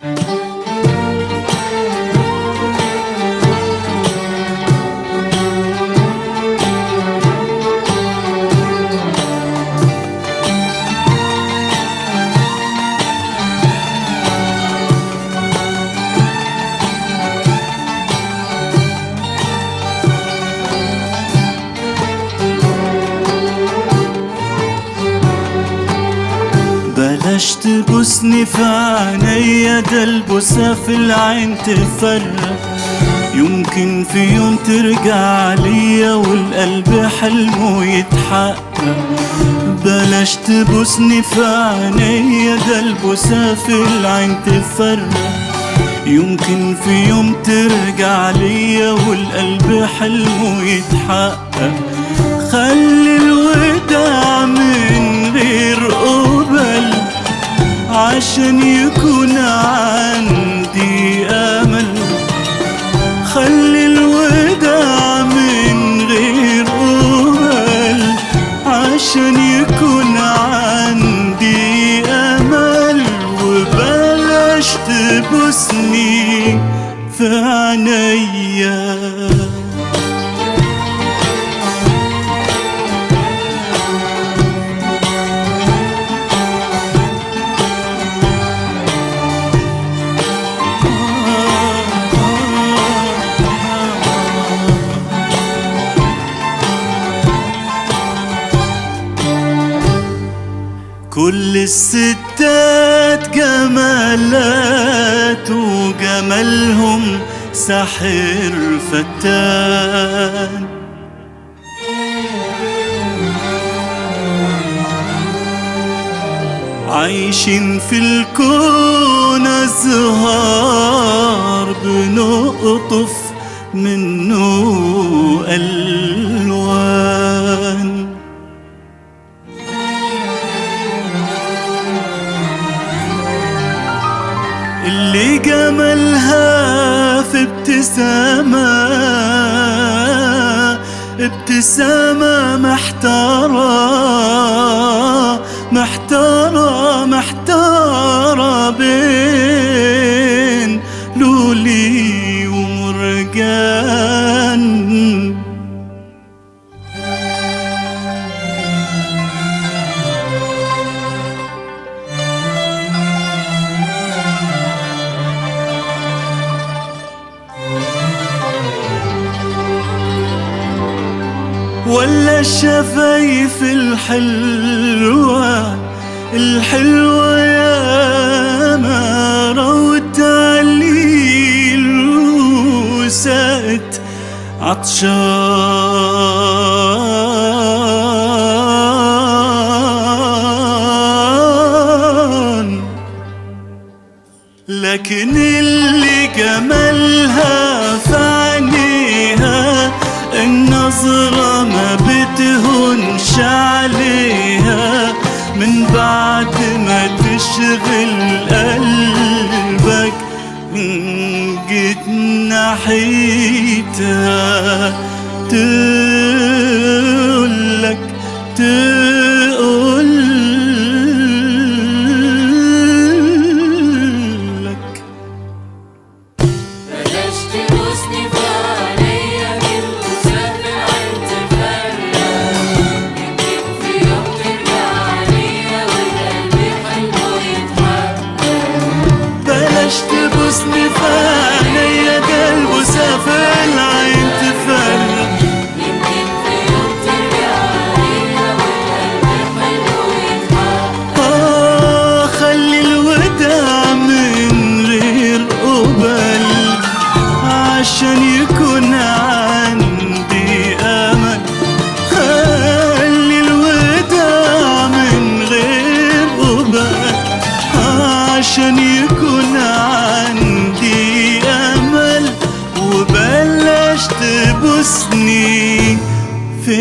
بلاش تبوسني في عينيا، ده البوسة في العين تفرق. يمكن في يوم ترجع ليا والقلب حلمه يتحقق. بلاش تبوسني في عينيا، ده البوسة في العين تفرق. يمكن في يوم ترجع ليا والقلب حلمه يتحقق. خلي الوداع من غير قبل عشان يكون عندي أمل. خلي الوداع من غير قبل عشان يكون عندي أمل. وبلاش تبوسني في عينيا. كل الستات جمالات وجمالهم ساحر فتان. عايشين في الكون أزهار بنقطف منه ألوان. اللي جمالها في ابتسامة محتارة بين لولي ومرجان. ولا الشفايف الحلوة يا ما روت عليل وسقت عطشان. لكن اللي جمالها في عينيها النظرة ما بتهونش عليها. من بعد ما تشغل قلبك جيت ناحيتها تقولك بلاش تبوسني في عينيا، البوسة في العين تفرق. يمكن في يوم ترجع ليا والقلب حلمه يتحقق. بلاش تبوسني في عينيا، ده البوسة في العين تفرق. يمكن في يوم ترجع ليا والقلب حلمه يتحقق. خلي الوداع من غير قبل عشان يكون عندي أمل. خلي الوداع من غير قبل عشان يكون عندي أمل. وبلاش تبوسني في